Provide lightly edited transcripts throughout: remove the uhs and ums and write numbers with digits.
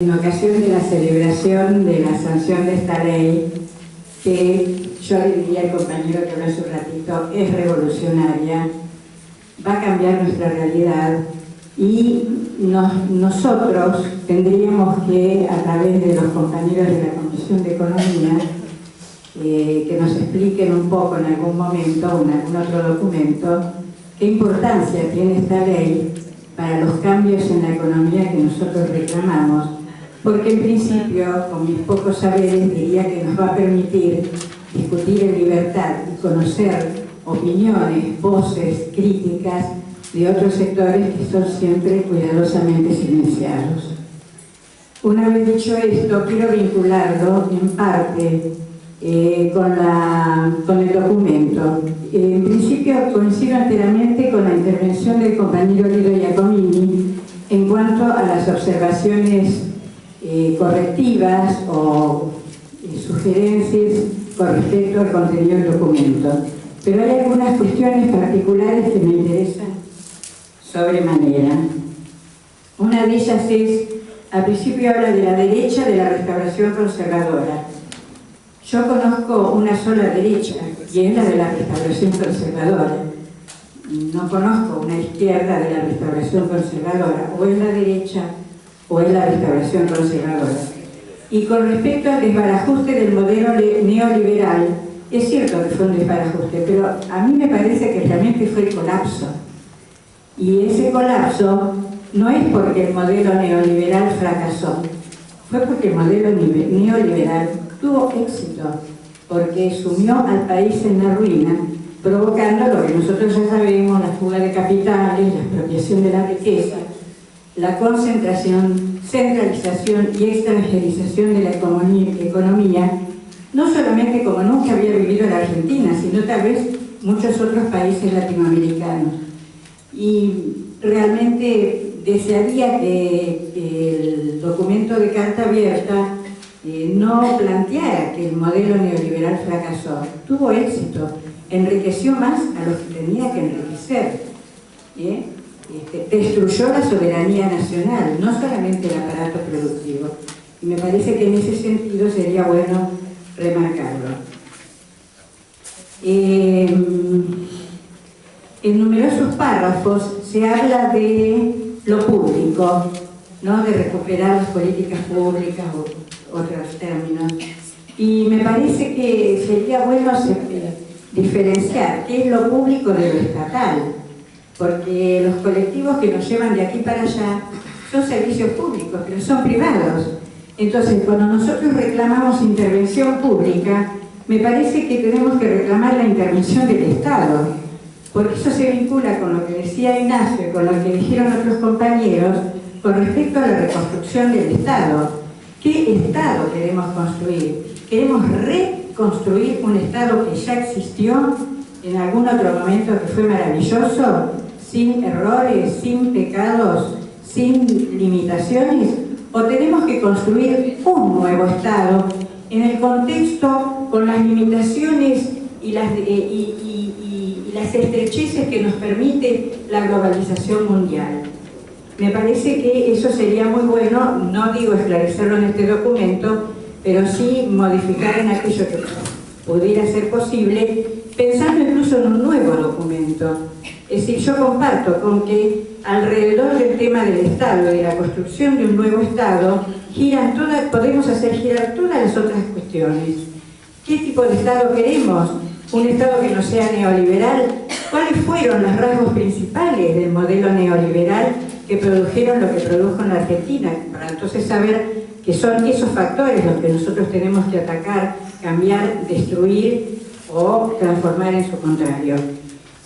En ocasión de la celebración de la sanción de esta ley, que yo le diría al compañero que habló hace un ratito, es revolucionaria, va a cambiar nuestra realidad y nosotros tendríamos que, a través de los compañeros de la Comisión de Economía, que nos expliquen un poco en algún momento, en algún otro documento, qué importancia tiene esta ley para los cambios en la economía que nosotros reclamamos, porque en principio, con mis pocos saberes, diría que nos va a permitir discutir en libertad y conocer opiniones, voces, críticas de otros sectores que son siempre cuidadosamente silenciados. Una vez dicho esto, quiero vincularlo en parte con el documento. En principio coincido enteramente con la intervención del compañero Guido Giacomini en cuanto a las observaciones correctivas o sugerencias con respecto al contenido del documento. Pero hay algunas cuestiones particulares que me interesan sobremanera. Una de ellas es, al principio habla de la derecha de la restauración conservadora. Yo conozco una sola derecha, y es la de la restauración conservadora. No conozco una izquierda de la restauración conservadora, o es la derecha o es la restauración conservadora. Y con respecto al desbarajuste del modelo neoliberal, es cierto que fue un desbarajuste, pero a mí me parece que realmente fue el colapso. Y ese colapso no es porque el modelo neoliberal fracasó, fue porque el modelo neoliberal tuvo éxito, porque sumió al país en la ruina, provocando lo que nosotros ya sabemos, la fuga de capitales, la expropiación de la riqueza, la concentración, centralización y extranjerización de la economía, no solamente como nunca había vivido la Argentina, sino tal vez muchos otros países latinoamericanos. Y realmente desearía que el documento de Carta Abierta no planteara que el modelo neoliberal fracasó. Tuvo éxito, enriqueció más a los que tenía que enriquecer. Destruyó la soberanía nacional, no solamente el aparato productivo. Y me parece que en ese sentido sería bueno remarcarlo. En numerosos párrafos se habla de lo público, ¿no? De recuperar las políticas públicas o otros términos. Y me parece que sería bueno diferenciar qué es lo público de lo estatal, porque los colectivos que nos llevan de aquí para allá son servicios públicos, pero son privados. Entonces, cuando nosotros reclamamos intervención pública, me parece que tenemos que reclamar la intervención del Estado, porque eso se vincula con lo que decía Ignacio, con lo que dijeron otros compañeros, con respecto a la reconstrucción del Estado. ¿Qué Estado queremos construir? ¿Queremos reconstruir un Estado que ya existió en algún otro momento que fue maravilloso, sin errores, sin pecados, sin limitaciones? ¿O tenemos que construir un nuevo Estado en el contexto con las limitaciones y las estrecheces que nos permite la globalización mundial? Me parece que eso sería muy bueno, no digo esclarecerlo en este documento, pero sí modificar en aquello que pudiera ser posible, pensando incluso en un nuevo documento. Es decir, yo comparto con que alrededor del tema del Estado y de la construcción de un nuevo Estado podemos hacer girar todas las otras cuestiones. ¿Qué tipo de Estado queremos? ¿Un Estado que no sea neoliberal? ¿Cuáles fueron los rasgos principales del modelo neoliberal que produjeron lo que produjo en la Argentina? Para entonces saber que son esos factores los que nosotros tenemos que atacar, cambiar, destruir o transformar en su contrario.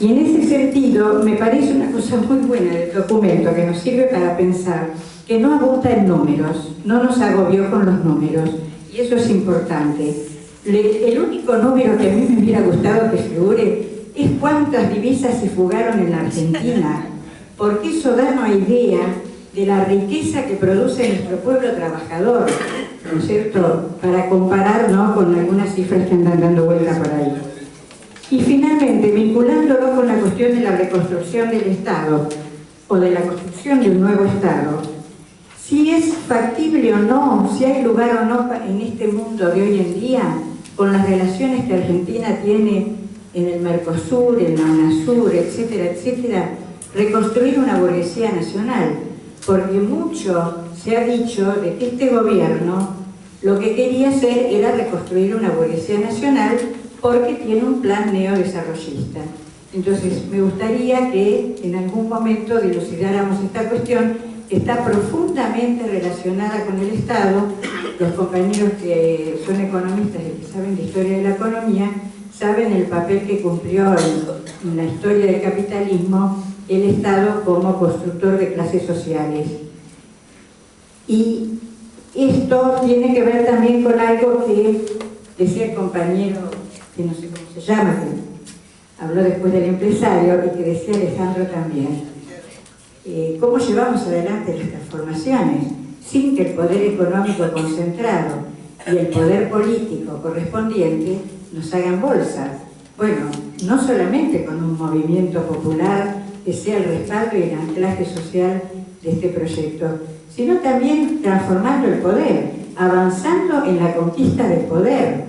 Y en ese sentido me parece una cosa muy buena del documento que nos sirve para pensar que no abunda en números, no nos agobió con los números, y eso es importante. El único número que a mí me hubiera gustado que figure es cuántas divisas se fugaron en la Argentina, porque eso da una idea de la riqueza que produce nuestro pueblo trabajador, ¿no es cierto?, para comparar, ¿no?, con algunas cifras que andan dando vuelta por ahí. Y finalmente, vinculándolo con la cuestión de la reconstrucción del Estado, o de la construcción de un nuevo Estado, si es factible o no, si hay lugar o no en este mundo de hoy en día, con las relaciones que Argentina tiene en el Mercosur, en la UNASUR, etcétera, etcétera, reconstruir una burguesía nacional, porque mucho se ha dicho de que este gobierno lo que quería hacer era reconstruir una burguesía nacional porque tiene un plan neodesarrollista. Entonces, me gustaría que en algún momento dilucidáramos esta cuestión, que está profundamente relacionada con el Estado. Los compañeros que son economistas y que saben de historia de la economía, saben el papel que cumplió en la historia del capitalismo el Estado como constructor de clases sociales. Y esto tiene que ver también con algo que decía el compañero, que no sé cómo se llama, que habló después del empresario, y que decía Alejandro también. ¿Cómo llevamos adelante las transformaciones sin que el poder económico concentrado y el poder político correspondiente nos hagan bolsa? Bueno, no solamente con un movimiento popular que sea el respaldo y el anclaje social de este proyecto, sino también transformando el poder, avanzando en la conquista del poder,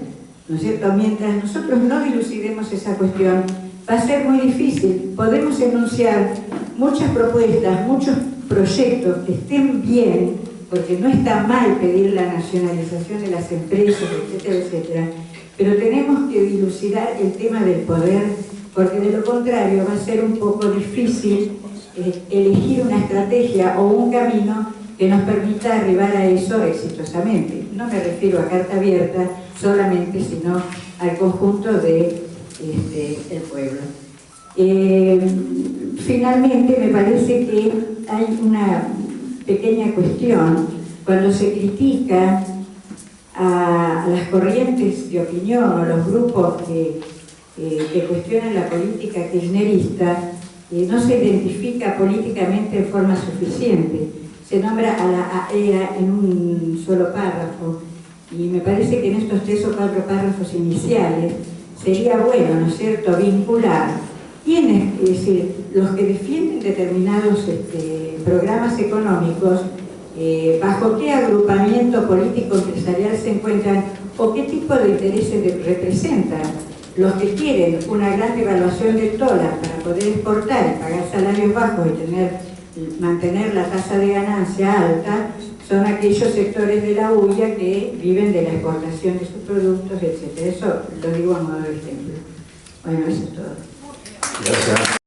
¿no es cierto? Mientras nosotros no dilucidemos esa cuestión, va a ser muy difícil. Podemos enunciar muchas propuestas, muchos proyectos que estén bien, porque no está mal pedir la nacionalización de las empresas, etcétera, etcétera, pero tenemos que dilucidar el tema del poder, porque de lo contrario va a ser un poco difícil elegir una estrategia o un camino que nos permita arribar a eso exitosamente. No me refiero a carta abierta solamente, sino al conjunto de el pueblo. Finalmente, me parece que hay una pequeña cuestión cuando se critica a las corrientes de opinión o los grupos que cuestionan la política kirchnerista. No se identifica políticamente en forma suficiente, se nombra a la AEA en un solo párrafo, y me parece que en estos 3 o 4 párrafos iniciales sería bueno, ¿no es cierto?, vincular quiénes, es decir, los que defienden determinados programas económicos, bajo qué agrupamiento político empresarial se encuentran o qué tipo de intereses representan. Los que quieren una gran devaluación del dólar para poder exportar y pagar salarios bajos y mantener la tasa de ganancia alta, son aquellos sectores de la UIA que viven de la exportación de sus productos, etc. Eso lo digo a modo de ejemplo. Bueno, eso es todo. Gracias.